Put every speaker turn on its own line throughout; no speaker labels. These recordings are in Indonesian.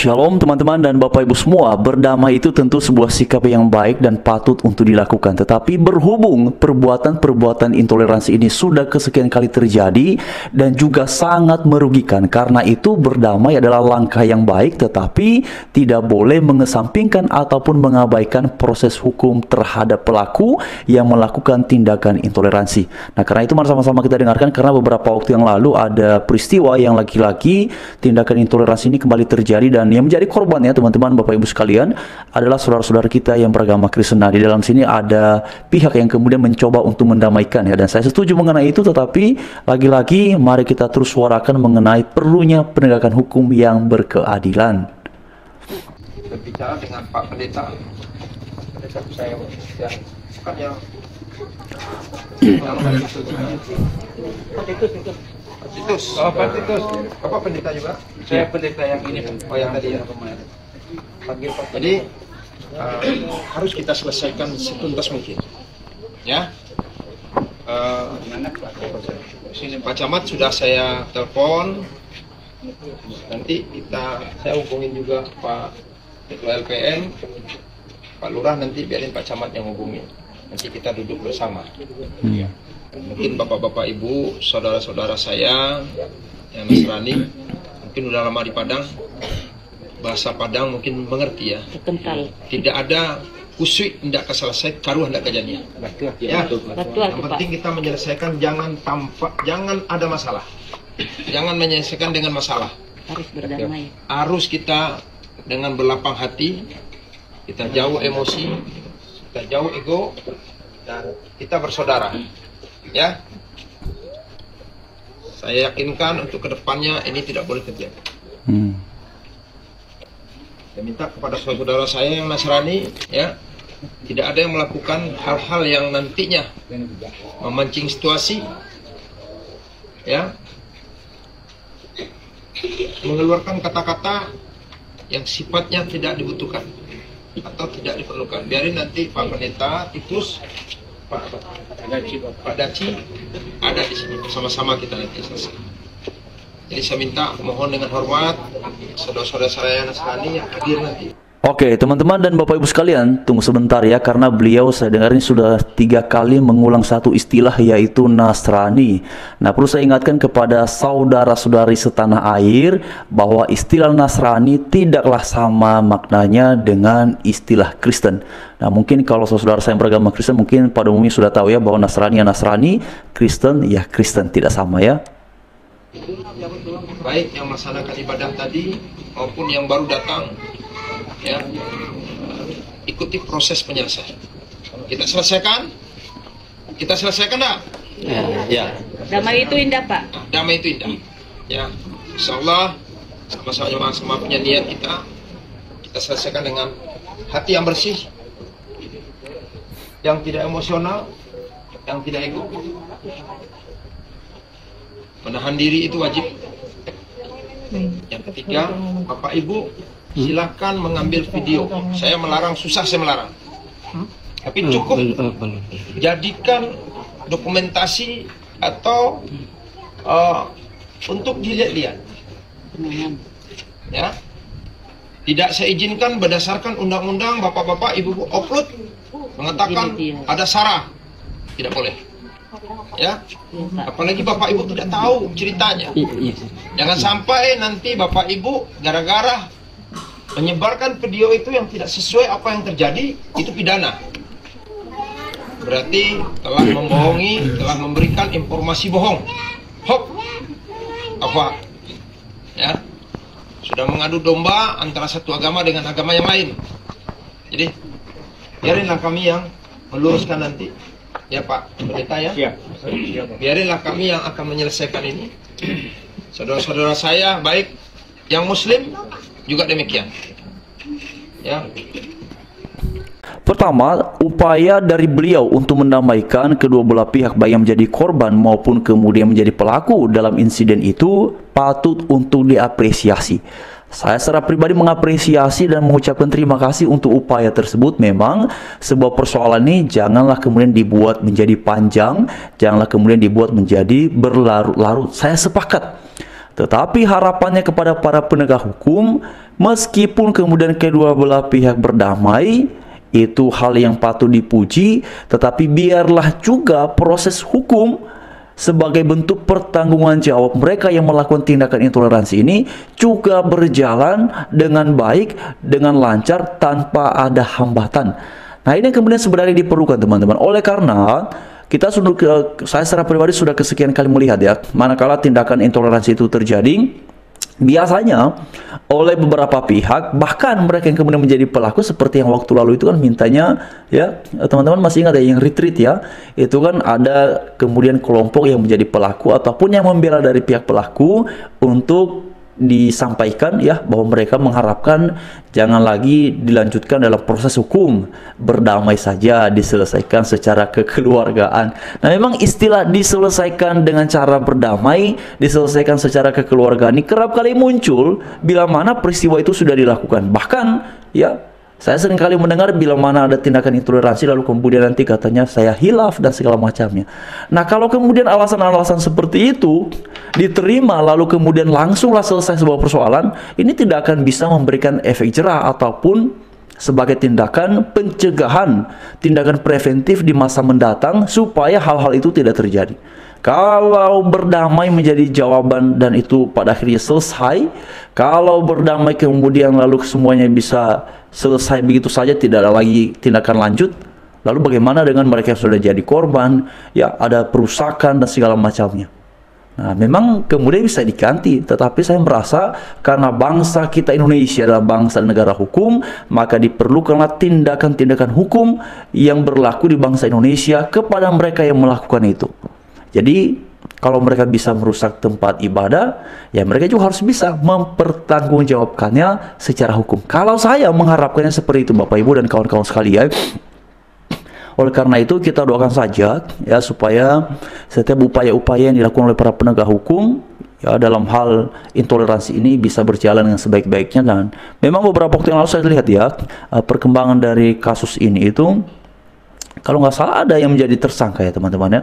Shalom teman-teman dan Bapak Ibu semua. Berdamai itu tentu sebuah sikap yang baik dan patut untuk dilakukan. Tetapi berhubung perbuatan-perbuatan intoleransi ini sudah kesekian kali terjadi dan juga sangat merugikan. Karena itu berdamai adalah langkah yang baik, tetapi tidak boleh mengesampingkan ataupun mengabaikan proses hukum terhadap pelaku yang melakukan tindakan intoleransi. Nah, karena itu mari sama-sama kita dengarkan, karena beberapa waktu yang lalu ada peristiwa yang lagi-lagi tindakan intoleransi ini kembali terjadi, dan yang menjadi korbannya teman-teman Bapak Ibu sekalian adalah saudara-saudara kita yang beragama Kristen. Nah, di dalam sini ada pihak yang kemudian mencoba untuk mendamaikan ya, dan saya setuju mengenai itu, tetapi lagi-lagi mari kita terus suarakan mengenai perlunya penegakan hukum yang berkeadilan.
Berbicara dengan Pak Pendeta saya ya, kan yang Titus. Oh, Pak Titus. Bapak pendeta juga?
Saya pendeta yang ini.
Oh, yang tadi ya. Jadi harus kita selesaikan setuntas mungkin. Ya. Sini Pak Camat sudah saya telepon. Nanti saya hubungin juga Pak Ketua LPM, Pak Lurah, nanti biarin Pak Camat yang hubungin. Nanti kita duduk bersama. Mungkin bapak-bapak ibu, saudara-saudara saya yang Nasrani, mungkin udah lama di Padang, bahasa Padang mungkin mengerti ya.
Kental.
Tidak ada kusui tidak keselesai, karuh tidak kejadian. Ya, yang penting kita menyelesaikan, jangan ada masalah, jangan menyelesaikan dengan masalah.
Harus berdamai.
Harus kita dengan berlapang hati, kita jauh emosi, kita jauh ego, dan kita bersaudara. Ya, saya yakinkan untuk kedepannya ini tidak boleh terjadi. Saya minta kepada saudara saya yang Nasrani, ya, tidak ada yang melakukan hal-hal yang nantinya memancing situasi, ya, mengeluarkan kata-kata yang sifatnya tidak dibutuhkan atau tidak diperlukan. Biarin nanti Pak Pendeta Titus, Pak Daci ada di sini, bersama-sama kita nanti selesai. Jadi saya minta, mohon dengan hormat saudara-saudara saya Nasrani yang hadir nanti.
Oke teman-teman dan Bapak Ibu sekalian, tunggu sebentar ya, karena beliau saya dengar ini sudah 3 kali mengulang satu istilah, yaitu Nasrani. Nah, perlu saya ingatkan kepada saudara-saudari setanah air bahwa istilah Nasrani tidaklah sama maknanya dengan istilah Kristen. Nah, mungkin kalau saudara saya yang beragama Kristen mungkin pada umumnya sudah tahu ya, bahwa Nasrani ya Nasrani, Kristen ya Kristen, tidak sama ya.
Baik yang melaksanakan ibadah tadi maupun yang baru datang, ya, ikuti proses penyelesaian. Kita selesaikan enggak?
Ya. Damai itu indah, Pak.
Nah, damai itu indah. Ya, insyaallah sama-sama punya niat kita selesaikan dengan hati yang bersih, yang tidak emosional, yang tidak ego. Menahan diri itu wajib. Yang ketiga, Bapak Ibu silakan mengambil video. Saya melarang, susah saya melarang. Tapi cukup jadikan dokumentasi atau untuk dilihat-lihat. Ya. Tidak saya izinkan berdasarkan undang-undang Bapak-bapak, Ibu-ibu upload mengatakan ada sara. Tidak boleh. Ya. Apalagi Bapak Ibu tidak tahu ceritanya. Jangan sampai nanti Bapak Ibu gara-gara menyebarkan video itu yang tidak sesuai apa yang terjadi, itu pidana. Berarti telah membohongi, telah memberikan informasi bohong, hoax, apa, ya, sudah mengadu domba antara satu agama dengan agama yang lain. Jadi biarinlah kami yang meluruskan nanti, ya Pak Pendeta ya. Biarinlah kami yang akan menyelesaikan ini. Saudara-saudara saya baik yang Muslim juga demikian. Ya.
Pertama, upaya dari beliau untuk mendamaikan kedua belah pihak, baik yang menjadi korban maupun kemudian menjadi pelaku dalam insiden itu, patut untuk diapresiasi. Saya secara pribadi mengapresiasi dan mengucapkan terima kasih untuk upaya tersebut. Memang sebuah persoalan ini janganlah kemudian dibuat menjadi panjang, janganlah kemudian dibuat menjadi berlarut-larut. Saya sepakat. Tetapi harapannya kepada para penegak hukum, meskipun kemudian kedua belah pihak berdamai, itu hal yang patut dipuji, tetapi biarlah juga proses hukum sebagai bentuk pertanggungan jawab mereka yang melakukan tindakan intoleransi ini juga berjalan dengan baik, dengan lancar, tanpa ada hambatan. Nah, ini yang kemudian sebenarnya diperlukan, teman-teman. Oleh karena kita sudah, saya secara pribadi sudah kesekian kali melihat ya, manakala tindakan intoleransi itu terjadi, biasanya oleh beberapa pihak, bahkan mereka yang kemudian menjadi pelaku, seperti yang waktu lalu itu kan mintanya ya, teman-teman masih ingat ya, yang retreat ya, itu kan ada kemudian kelompok yang menjadi pelaku ataupun yang membela dari pihak pelaku untuk disampaikan ya bahwa mereka mengharapkan jangan lagi dilanjutkan dalam proses hukum, berdamai saja, diselesaikan secara kekeluargaan. Nah, memang istilah diselesaikan dengan cara berdamai, diselesaikan secara kekeluargaan ini kerap kali muncul bila mana peristiwa itu sudah dilakukan. Bahkan ya, saya sering kali mendengar bila mana ada tindakan intoleransi lalu kemudian nanti katanya saya hilaf dan segala macamnya. Nah, kalau kemudian alasan-alasan seperti itu diterima lalu kemudian langsunglah selesai sebuah persoalan, ini tidak akan bisa memberikan efek jerah ataupun sebagai tindakan pencegahan, tindakan preventif di masa mendatang supaya hal-hal itu tidak terjadi. Kalau berdamai menjadi jawaban dan itu pada akhirnya selesai, kalau berdamai kemudian lalu semuanya bisa selesai begitu saja, tidak ada lagi tindakan lanjut, lalu bagaimana dengan mereka yang sudah jadi korban, ya ada perusakan dan segala macamnya. Nah, memang kemudian bisa diganti, tetapi saya merasa karena bangsa kita Indonesia adalah bangsa negara hukum, maka diperlukanlah tindakan-tindakan hukum yang berlaku di bangsa Indonesia kepada mereka yang melakukan itu. Jadi kalau mereka bisa merusak tempat ibadah, ya mereka juga harus bisa mempertanggungjawabkannya secara hukum. Kalau saya mengharapkannya seperti itu, Bapak Ibu dan kawan-kawan sekalian. Oleh karena itu kita doakan saja ya supaya setiap upaya-upaya yang dilakukan oleh para penegak hukum ya dalam hal intoleransi ini bisa berjalan dengan sebaik-baiknya. Dan memang beberapa waktu yang lalu saya lihat ya perkembangan dari kasus ini itu, kalau nggak salah ada yang menjadi tersangka ya teman-teman ya.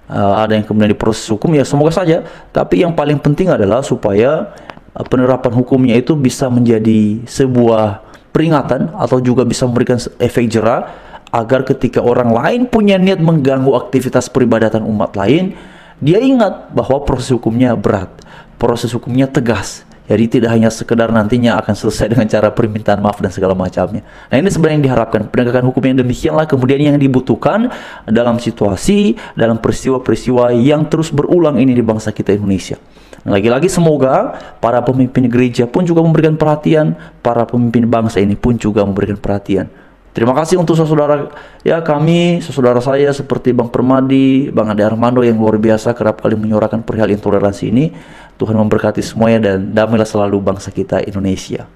Ada yang kemudian diproses hukum, ya semoga saja. Tapi yang paling penting adalah supaya penerapan hukumnya itu bisa menjadi sebuah peringatan atau juga bisa memberikan efek jerah, agar ketika orang lain punya niat mengganggu aktivitas peribadatan umat lain, dia ingat bahwa proses hukumnya berat, proses hukumnya tegas. Jadi tidak hanya sekedar nantinya akan selesai dengan cara permintaan maaf dan segala macamnya. Nah, ini sebenarnya yang diharapkan, penegakan hukum yang demikianlah kemudian yang dibutuhkan dalam situasi, dalam peristiwa-peristiwa yang terus berulang ini di bangsa kita Indonesia. Lagi-lagi semoga para pemimpin gereja pun juga memberikan perhatian, para pemimpin bangsa ini pun juga memberikan perhatian. Terima kasih untuk saudara ya kami, saudara saya seperti Bang Permadi, Bang Ade Armando yang luar biasa kerap kali menyuarakan perihal intoleransi ini. Tuhan memberkati semuanya dan damailah selalu bangsa kita Indonesia.